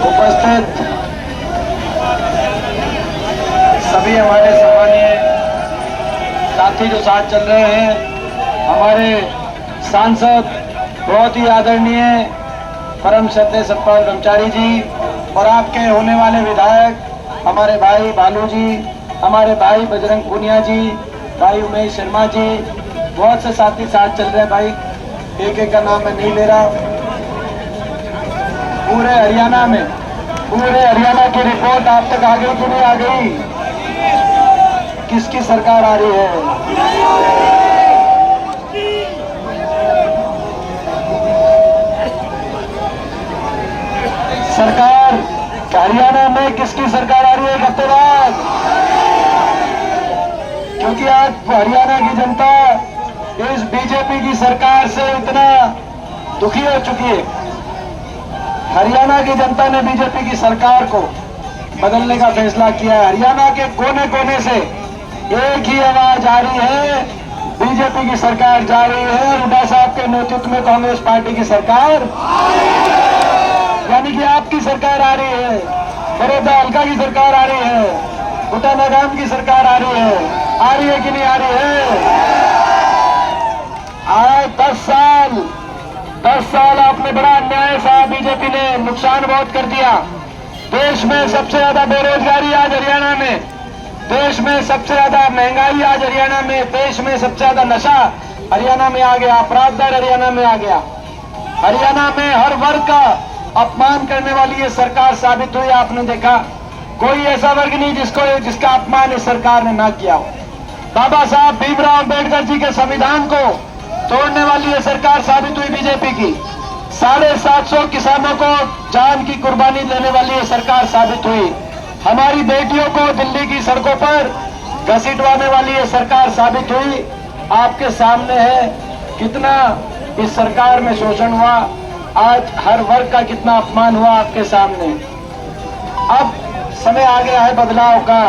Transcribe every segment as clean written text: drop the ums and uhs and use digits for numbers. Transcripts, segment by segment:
उपस्थित सभी हमारे सम्मानीय साथी जो साथ चल रहे हैं, हमारे सांसद बहुत ही आदरणीय परम श्रद्धेय सतपाल ब्रह्मचारी जी, और आपके होने वाले विधायक हमारे भाई बालू जी, हमारे भाई बजरंग पूनिया जी, भाई उमेश शर्मा जी, बहुत से साथी साथ चल रहे हैं। भाई एक एक का नाम मैं नहीं ले रहा। पूरे हरियाणा की रिपोर्ट आप तक आ गई कि नहीं आ गई? किसकी सरकार आ रही है? सरकार हरियाणा में किसकी सरकार आ रही है? एक हफ्ते बाद, क्योंकि आज हरियाणा की जनता इस बीजेपी की सरकार से इतना दुखी हो चुकी है। हरियाणा की जनता ने बीजेपी की सरकार को बदलने का फैसला किया है। हरियाणा के कोने कोने से एक ही आवाज आ रही है, बीजेपी की सरकार जा रही है। हुड्डा साहब के नेतृत्व में कांग्रेस पार्टी की सरकार, यानी कि आपकी सरकार आ रही है, बड़ौदा हल्का की सरकार आ रही है, कोटा नगाम की सरकार आ रही है कि नहीं आ रही है? आज 10 साल आपने बड़ा अन्याय साहब, बीजेपी ने नुकसान बहुत कर दिया। देश में सबसे ज्यादा बेरोजगारी आज हरियाणा में, देश में सबसे ज्यादा महंगाई आज हरियाणा में, देश में सबसे ज्यादा नशा हरियाणा में आ गया, अपराध दर हरियाणा में आ गया। हरियाणा में हर वर्ग का अपमान करने वाली ये सरकार साबित हुई। आपने देखा कोई ऐसा वर्ग नहीं जिसका अपमान इस सरकार ने ना किया हो। बाबा साहब भीमराव अम्बेडकर जी के संविधान को तोड़ने वाली ये सरकार साबित हुई बीजेपी की। 750 किसानों को जान की कुर्बानी देने वाली ये सरकार साबित हुई। हमारी बेटियों को दिल्ली की सड़कों पर घसीटवाने वाली ये सरकार साबित हुई। आपके सामने है कितना इस सरकार में शोषण हुआ, आज हर वर्ग का कितना अपमान हुआ आपके सामने। अब समय आ गया है बदलाव का।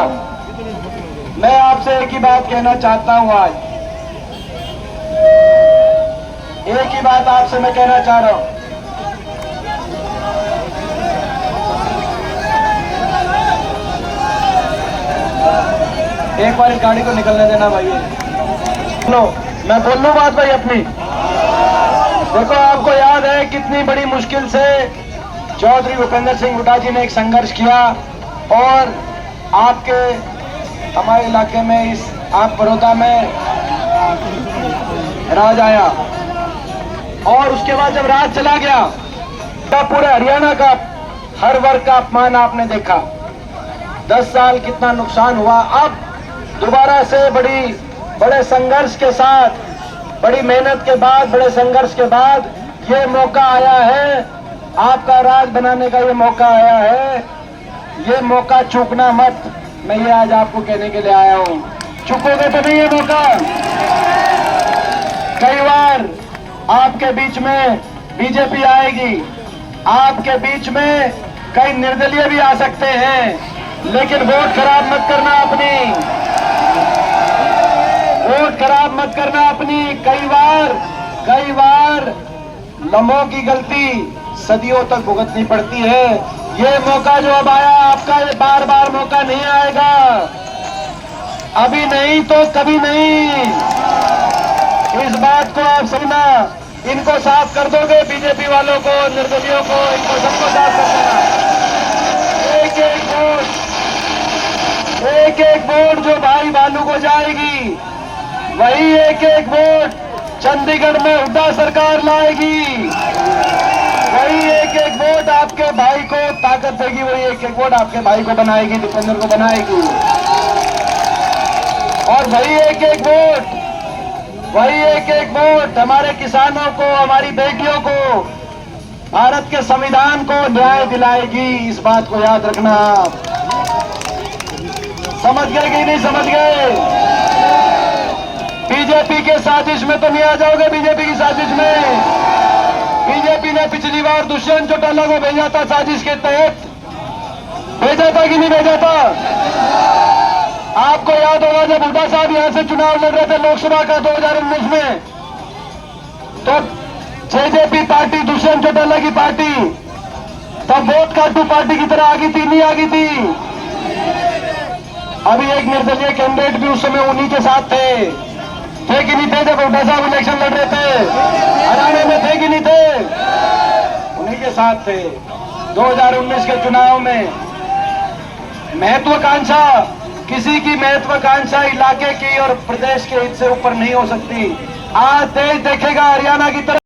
मैं आपसे एक ही बात कहना चाहता हूं, आज एक ही बात आपसे मैं कहना चाह रहा हूं। एक बार इस गाड़ी को निकलने देना भाई। लो मैं बोल लूं बात भाई अपनी। देखो आपको याद है कितनी बड़ी मुश्किल से चौधरी भूपेंद्र सिंह हुड्डा जी ने एक संघर्ष किया और आपके हमारे इलाके में इस आप बड़ौदा में राज आया, और उसके बाद जब राज चला गया तब पूरे हरियाणा का हर वर्ग का अपमान आपने देखा। 10 साल कितना नुकसान हुआ। अब दोबारा से बड़े संघर्ष के साथ, बड़ी मेहनत के बाद, बड़े संघर्ष के बाद ये मौका आया है, आपका राज बनाने का ये मौका आया है। ये मौका चूकना मत, मैं ये आज आपको कहने के लिए आया हूं। चूकोगे तो नहीं ये मौका। कई बार आपके बीच में बीजेपी आएगी, आपके बीच में कई निर्दलीय भी आ सकते हैं, लेकिन वोट खराब मत करना अपनी, वोट खराब मत करना अपनी। कई बार लम्हों की गलती सदियों तक भुगतनी पड़ती है। ये मौका जो अब आया आपका, ये बार बार मौका नहीं आएगा, अभी नहीं तो कभी नहीं। इस बात को आप समझना। इनको साफ कर दोगे, बीजेपी वालों को, निर्दलियों को, इनको सबको साफ कर देना। एक एक वोट जो भाई बालू को जाएगी, वही एक एक वोट चंडीगढ़ में हुड्डा सरकार लाएगी। वही एक एक वोट आपके भाई को ताकत देगी, वही एक एक वोट आपके भाई को बनाएगी, दीपेंद्र को बनाएगी। और वही एक एक वोट हमारे किसानों को, हमारी बेटियों को, भारत के संविधान को न्याय दिलाएगी। इस बात को याद रखना। समझ गए कि नहीं समझ गए? बीजेपी के साजिश में तो नहीं आ जाओगे। बीजेपी की साजिश में बीजेपी ने पिछली बार दुष्यंत चौटाला को भेजा था, साजिश के तहत भेजा था कि नहीं भेजा था? आपको याद होगा जब हुड्डा साहब यहां से चुनाव लड़ रहे थे लोकसभा का 2019 में, तो जेजेपी पार्टी दुष्यंत चौटाला की पार्टी तब वोट काटू पार्टी की तरह आ गई थी, नहीं आ गई थी? अभी एक निर्दलीय कैंडिडेट भी उस समय उन्हीं के साथ थे कि नहीं थे? जब हुड्डा साहब इलेक्शन लड़ रहे थे हरियाणा में, थे कि नहीं थे? उन्हीं के साथ थे। 2019 के चुनाव में महत्वाकांक्षा, किसी की महत्वाकांक्षा इलाके की और प्रदेश के हित से ऊपर नहीं हो सकती। आज देश देखेगा हरियाणा की तरफ।